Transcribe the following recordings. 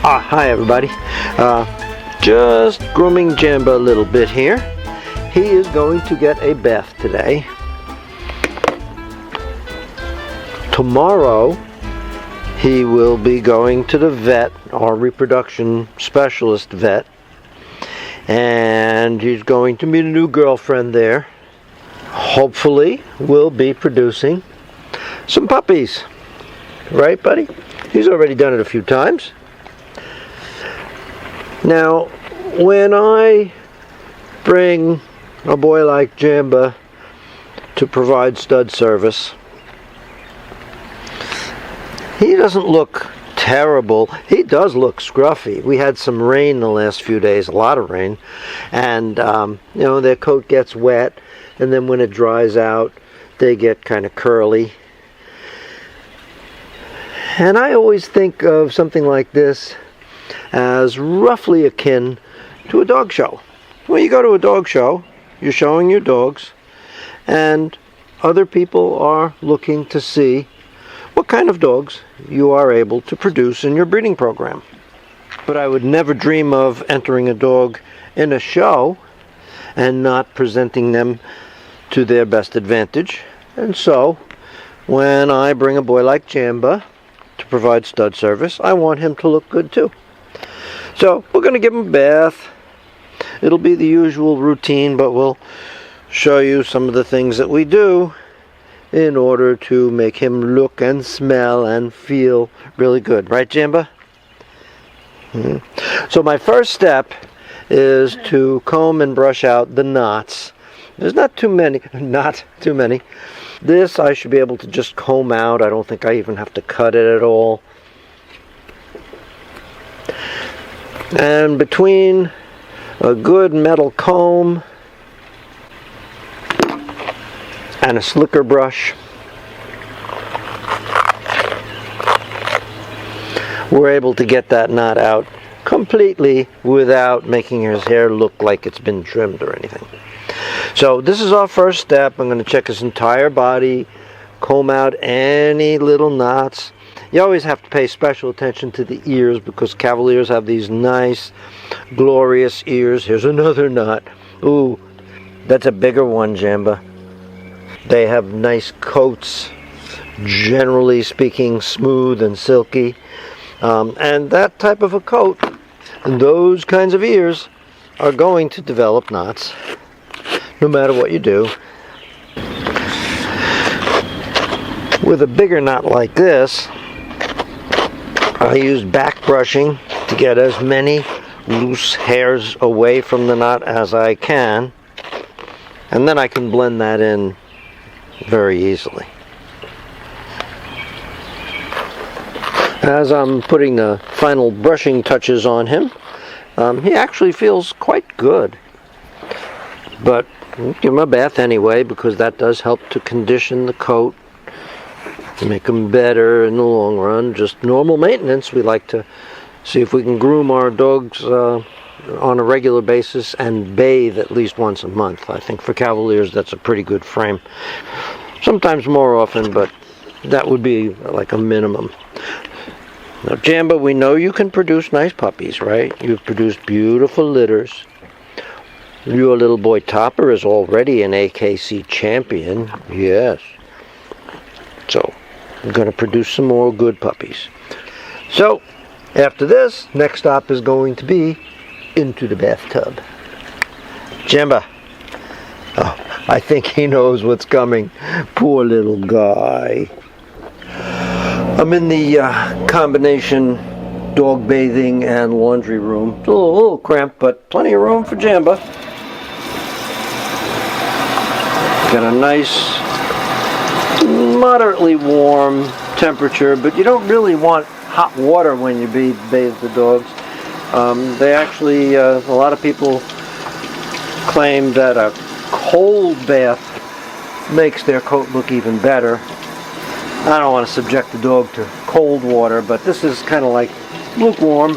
Hi everybody. Just grooming Jamba a little bit here. He is going to get a bath today. Tomorrow he will be going to the vet, our reproduction specialist vet, and he's going to meet a new girlfriend there. Hopefully we'll be producing some puppies. Right, buddy? He's already done it a few times. Now, when I bring a boy like Jamba to provide stud service, he doesn't look terrible. He does look scruffy. We had some rain the last few days, a lot of rain, and their coat gets wet, and then when it dries out, they get kind of curly. And I always think of something like this as roughly akin to a dog show. When you go to a dog show, you're showing your dogs, and other people are looking to see what kind of dogs you are able to produce in your breeding program. But I would never dream of entering a dog in a show and not presenting them to their best advantage. And so, when I bring a boy like Jamba to provide stud service, I want him to look good too. So we're going to give him a bath. It'll be the usual routine, but we'll show you some of the things that we do in order to make him look and smell and feel really good. Right, Jamba? So my first step is to comb and brush out the knots. There's not too many. This I should be able to just comb out. I don't think I even have to cut it at all. And between a good metal comb and a slicker brush, we're able to get that knot out completely without making his hair look like it's been trimmed or anything. So this is our first step. I'm going to check his entire body, comb out any little knots. You always have to pay special attention to the ears because Cavaliers have these nice, glorious ears. Here's another knot. Ooh, that's a bigger one, Jamba. They have nice coats, generally speaking, smooth and silky. And that type of a coat and those kinds of ears are going to develop knots, no matter what you do. With a bigger knot like this, I use back brushing to get as many loose hairs away from the knot as I can, and then I can blend that in very easily. As I'm putting the final brushing touches on him, he actually feels quite good. But give him a bath anyway, because that does help to condition the coat, to make them better in the long run. Just normal maintenance. We like to see if we can groom our dogs on a regular basis and bathe at least once a month. I think for Cavaliers that's a pretty good frame. Sometimes more often, but that would be like a minimum. Now, Jamba, we know you can produce nice puppies, right? You've produced beautiful litters. Your little boy Topper is already an AKC champion. Yes. So, I'm going to produce some more good puppies. So, after this, next stop is going to be into the bathtub. Jamba. Oh, I think he knows what's coming. Poor little guy. I'm in the combination dog bathing and laundry room. It's a little cramped, but plenty of room for Jamba. Got a nice, moderately warm temperature, but you don't really want hot water when you bathe the dogs. They actually, a lot of people claim that a cold bath makes their coat look even better. I don't want to subject the dog to cold water, but this is kind of like lukewarm.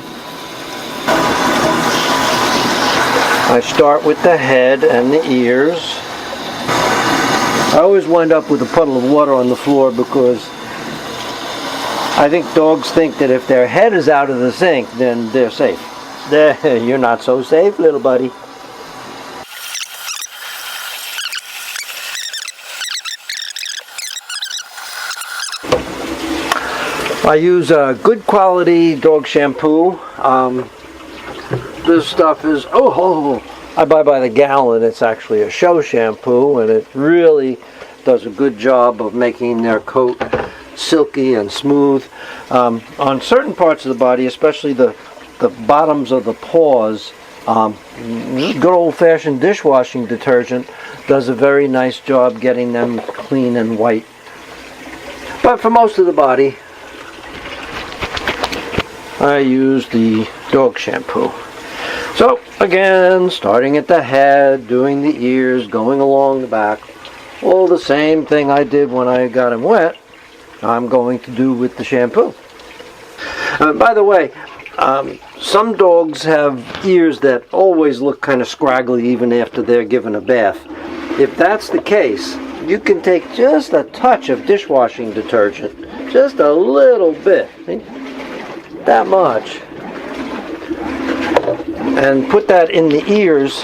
I start with the head and the ears. I always wind up with a puddle of water on the floor because I think dogs think that if their head is out of the sink, then they're safe. You're not so safe, little buddy. I use a good quality dog shampoo. This stuff is, I buy by the gallon. It's actually a show shampoo, and it really does a good job of making their coat silky and smooth. On certain parts of the body, especially the bottoms of the paws, good old-fashioned dishwashing detergent does a very nice job getting them clean and white. But for most of the body, I use the dog shampoo. So again, starting at the head, doing the ears, going along the back, all the same thing I did when I got him wet, I'm going to do with the shampoo. By the way, some dogs have ears that always look kind of scraggly even after they're given a bath. If that's the case, you can take just a touch of dishwashing detergent, just a little bit, that much, and put that in the ears,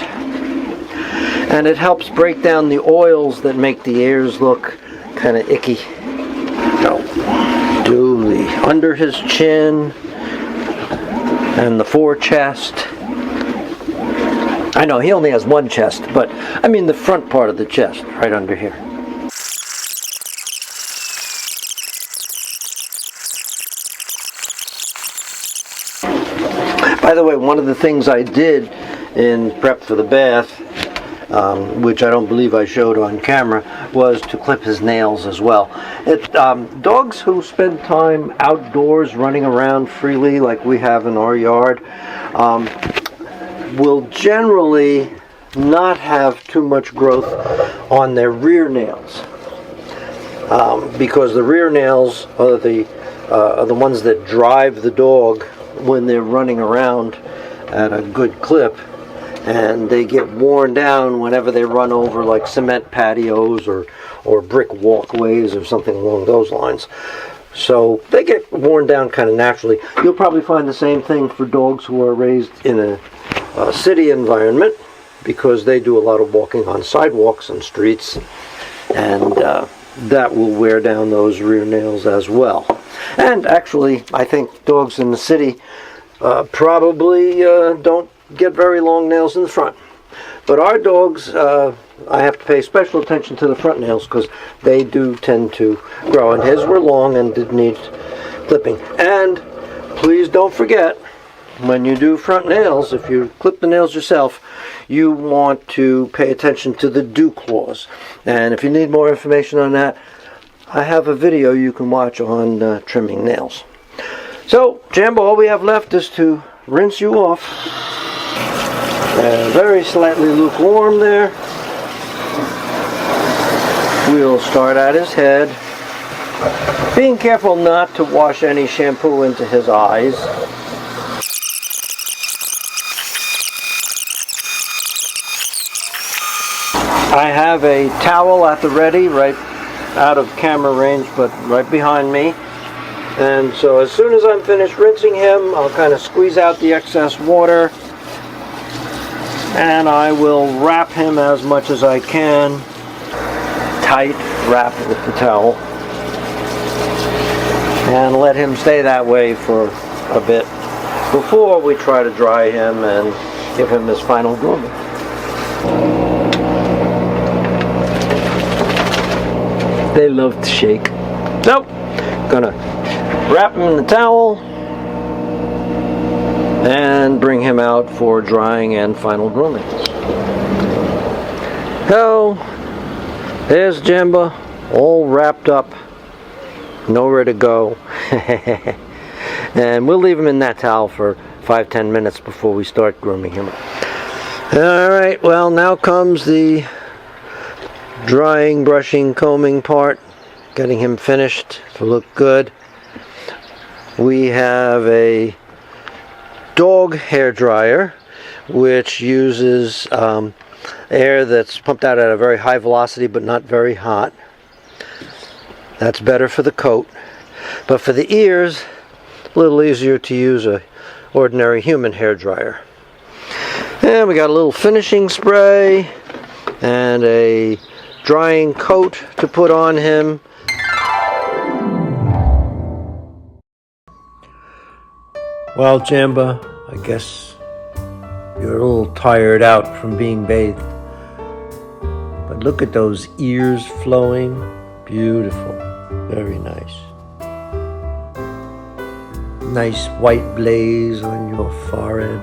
and it helps break down the oils that make the ears look kind of icky. So, do the under his chin and the forechest. I know he only has one chest, but I mean the front part of the chest, right under here. By the way, one of the things I did in prep for the bath, which I don't believe I showed on camera, was to clip his nails as well. Dogs who spend time outdoors running around freely like we have in our yard will generally not have too much growth on their rear nails, because the rear nails are the ones that drive the dog when they're running around at a good clip, and they get worn down whenever they run over like cement patios or brick walkways or something along those lines. So they get worn down kind of naturally. You'll probably find the same thing for dogs who are raised in a city environment, because they do a lot of walking on sidewalks and streets, and that will wear down those rear nails as well. And actually, I think dogs in the city probably don't get very long nails in the front. But our dogs, I have to pay special attention to the front nails, because they do tend to grow. And his were long and did need clipping. And please don't forget, when you do front nails, if you clip the nails yourself, you want to pay attention to the dew claws. And if you need more information on that, I have a video you can watch on trimming nails. So, Jamba, all we have left is to rinse you off. Very slightly lukewarm there. We'll start at his head, being careful not to wash any shampoo into his eyes. I have a towel at the ready, right out of camera range, but right behind me. And so as soon as I'm finished rinsing him, I'll kind of squeeze out the excess water, and I will wrap him as much as I can. Tight wrap with the towel, and let him stay that way for a bit before we try to dry him and give him his final grooming. They love to shake. So, gonna wrap him in the towel and bring him out for drying and final grooming. So, there's Jamba, all wrapped up, nowhere to go. And we'll leave him in that towel for 5-10 minutes before we start grooming him. Alright, well, now comes the drying, brushing, combing part, getting him finished to look good. We have a dog hair dryer, which uses air that's pumped out at a very high velocity but not very hot. That's better for the coat. But for the ears, a little easier to use a ordinary human hair dryer. And we got a little finishing spray and a drying coat to put on him. Well, Jamba, I guess you're a little tired out from being bathed. But look at those ears flowing. Beautiful. Very nice. Nice white blaze on your forehead.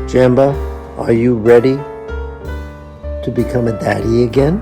Jamba, are you ready to become a daddy again?